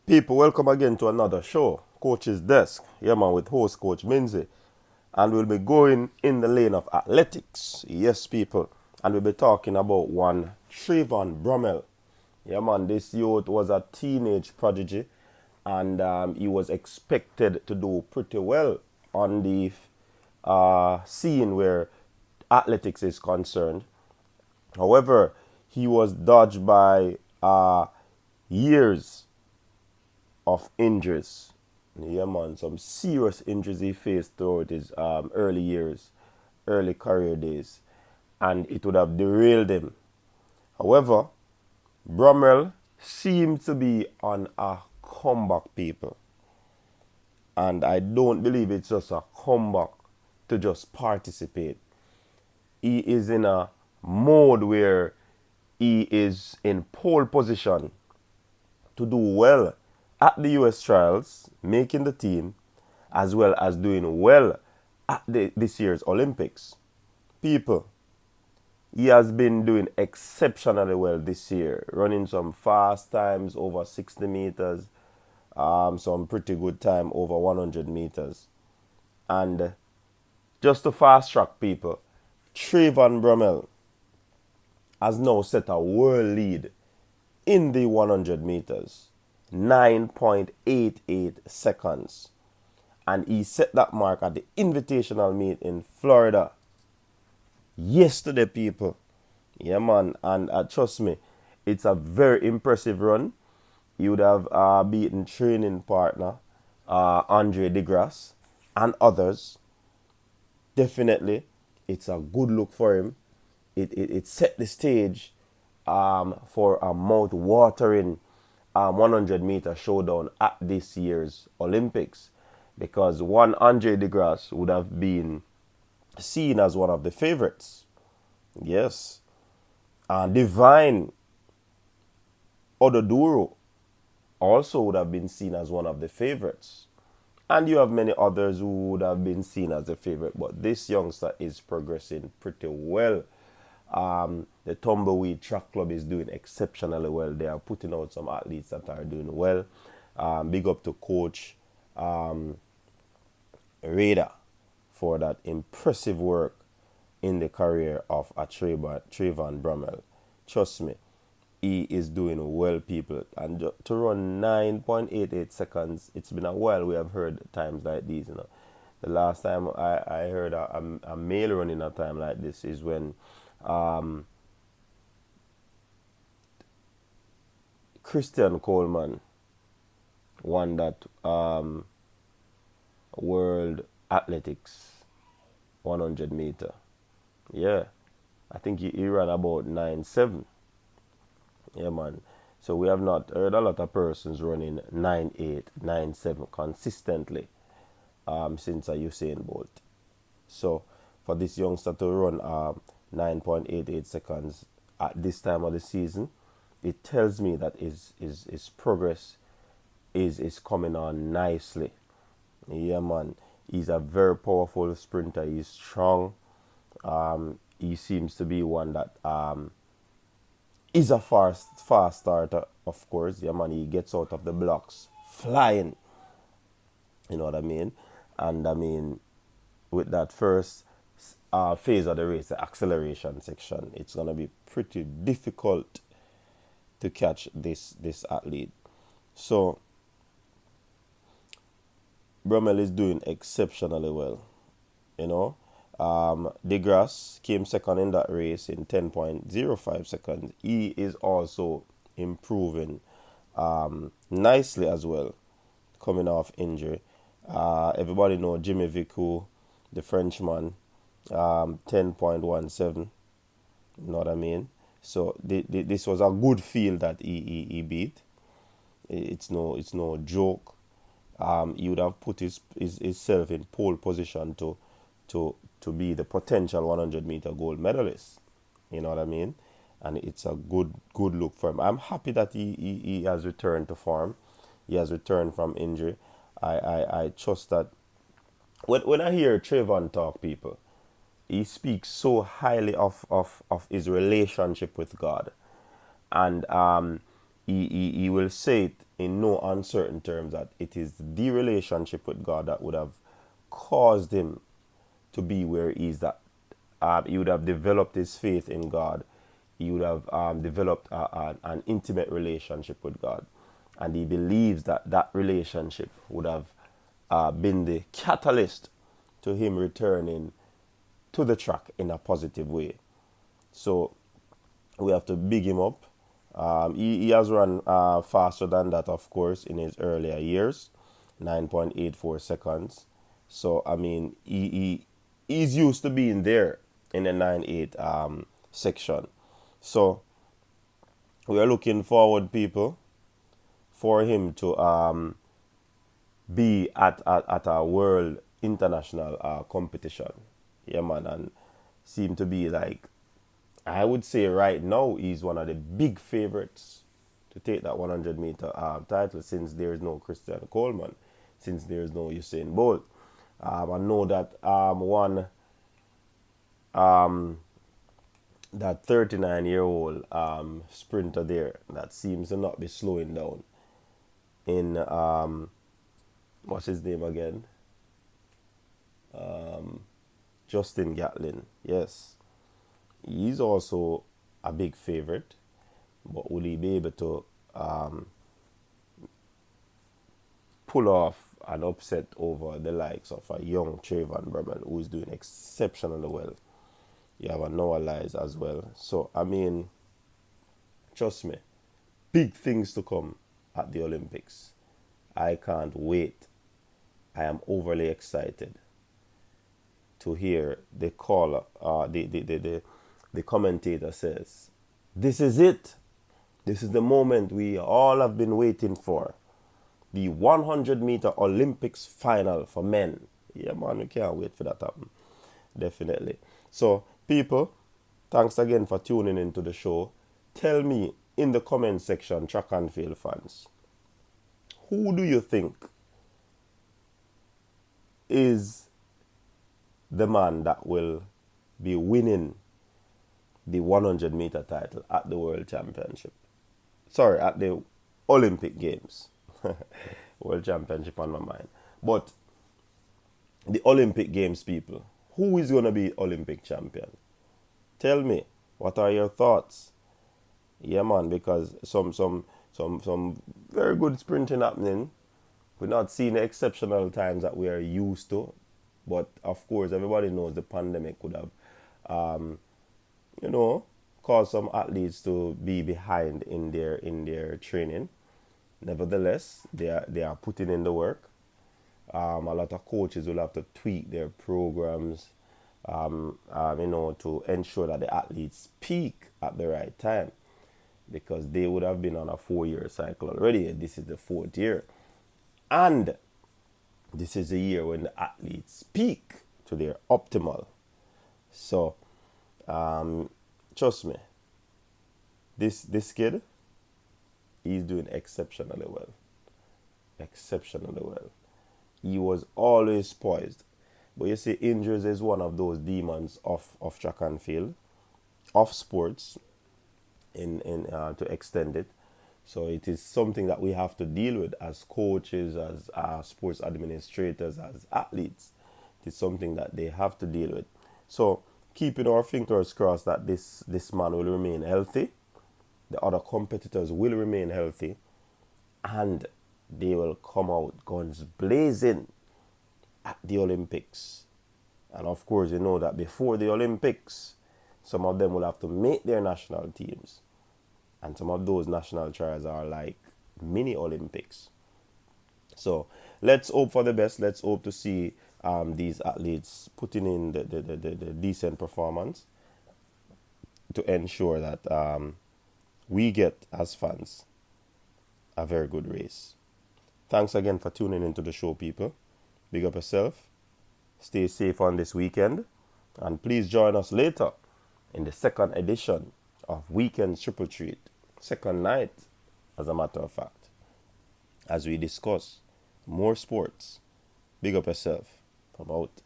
People, welcome again to another show, Coach's Desk. Yeah, man, with host Coach Minzy. And we'll be going in the lane of athletics. Yes, people. And we'll be talking about one Travon Bromell. Yeah, man, this youth was a teenage prodigy. And he was expected to do pretty well on the scene where athletics is concerned. However, he was dodged by years of injuries. Yeah, man, some serious injuries he faced throughout his early years, early career days, and it would have derailed him. However, Bromell seemed to be on a comeback, people, and I don't believe it's just a comeback to just participate. He is in a mode where he is in pole position to do well at the US trials, making the team, as well as doing well at this year's Olympics. People, he has been doing exceptionally well this year, running some fast times over 60 meters, some pretty good time over 100 meters. And just to fast track people, Travon Bromell has now set a world lead in the 100 meters, 9.88 seconds. And he set that mark at the Invitational meet in Florida yesterday, people. Yeah, man. And trust me, it's a very impressive run. He would have beaten training partner Andre DeGrasse and others. Definitely, it's a good look for him. It set the stage for a mouth-watering 100-meter showdown at this year's Olympics, because one Andre DeGrasse would have been seen as one of the favorites. Yes. Divine Ododuro also would have been seen as one of the favorites. And you have many others who would have been seen as a favorite, but this youngster is progressing pretty well. The Tumbleweed Track Club is doing exceptionally well. They are putting out some athletes that are doing well. Big up to Coach Rada for that impressive work in the career of a Travon Bromell. Trust me, he is doing well, people. And to run 9.88 seconds, it's been a while we have heard times like these. The last time I heard a male running a time like this is when Christian Coleman won that World Athletics 100 meter. Yeah, I think he ran about 9.7. Yeah, man. So we have not heard a lot of persons running 9.8, 9.7 consistently since Usain Bolt. So for this youngster to run 9.88 seconds at this time of the season, it tells me that his progress is coming on nicely. Yeah, man. He's a very powerful sprinter. He's strong. He seems to be one that is a fast starter, of course. Yeah, man. He gets out of the blocks flying. You know what I mean? And I mean, with that first phase of the race, the acceleration section, it's gonna be pretty difficult to catch this athlete. So Bromell is doing exceptionally well. You know, DeGrasse came second in that race in 10.05 seconds. He is also improving nicely as well, coming off injury. Everybody know Jimmy Vicu, the Frenchman, 10.17. You know what I mean? So this was a good field that he beat. It's no joke. He would have put himself in pole position to be the potential 100-meter gold medalist. You know what I mean? And it's a good look for him. I'm happy that he has returned to form. He has returned from injury. I trust that when I hear Travon talk, people, he speaks so highly of his relationship with God. And he will say it in no uncertain terms that it is the relationship with God that would have caused him to be where he is. That he would have developed his faith in God. He would have developed an intimate relationship with God. And he believes that that relationship would have been the catalyst to him returning to the track in a positive way. So we have to big him up. He has run faster than that, of course, in his earlier years, 9.84 seconds. So, I mean, he's used to being there in the 9.8 section. So, we are looking forward, people, for him to be at a world international competition. Yeah, man, and seem to be like, I would say right now he's one of the big favorites to take that 100-meter title, since there is no Christian Coleman, since there is no Usain Bolt. I know that that 39-year-old sprinter there that seems to not be slowing down in what's his name again? Justin Gatlin. Yes. He's also a big favorite, but will he be able to pull off an upset over the likes of a young Travon Bromell, who is doing exceptionally well? You have a Noah Lyles as well. So, I mean, trust me, big things to come at the Olympics. I can't wait. I am overly excited to hear the caller, the commentator says, this is it. This is the moment we all have been waiting for. The 100-meter Olympics final for men. Yeah, man, we can't wait for that to happen. Definitely. So, people, thanks again for tuning into the show. Tell me in the comment section, track and field fans, who do you think is the man that will be winning the 100-meter title at the World Championship? Sorry, at the Olympic Games. World Championship on my mind. But the Olympic Games, people, who is going to be Olympic champion? Tell me, what are your thoughts? Yeah, man, because some very good sprinting happening. We're not seeing the exceptional times that we are used to. But, of course, everybody knows the pandemic would have, caused some athletes to be behind in their training. Nevertheless, they are putting in the work. A lot of coaches will have to tweak their programs, to ensure that the athletes peak at the right time, because they would have been on a 4-year cycle already. This is the 4th year. And this is the year when the athletes peak to their optimal. So, trust me, this kid, he's doing exceptionally well. Exceptionally well. He was always poised. But you see, injuries is one of those demons of track and field, of sports, to extend it. So it is something that we have to deal with as coaches, as sports administrators, as athletes. It is something that they have to deal with. So keeping our fingers crossed that this man will remain healthy, the other competitors will remain healthy, and they will come out guns blazing at the Olympics. And of course, you know that before the Olympics, some of them will have to make their national teams. And some of those national trials are like mini Olympics. So let's hope for the best. Let's hope to see these athletes putting in the decent performance to ensure that we get, as fans, a very good race. Thanks again for tuning into the show, people. Big up yourself. Stay safe on this weekend. And please join us later in the second edition of Weekend Triple Treat. Second night, as a matter of fact, as we discuss more sports. Big up yourself. I'm out.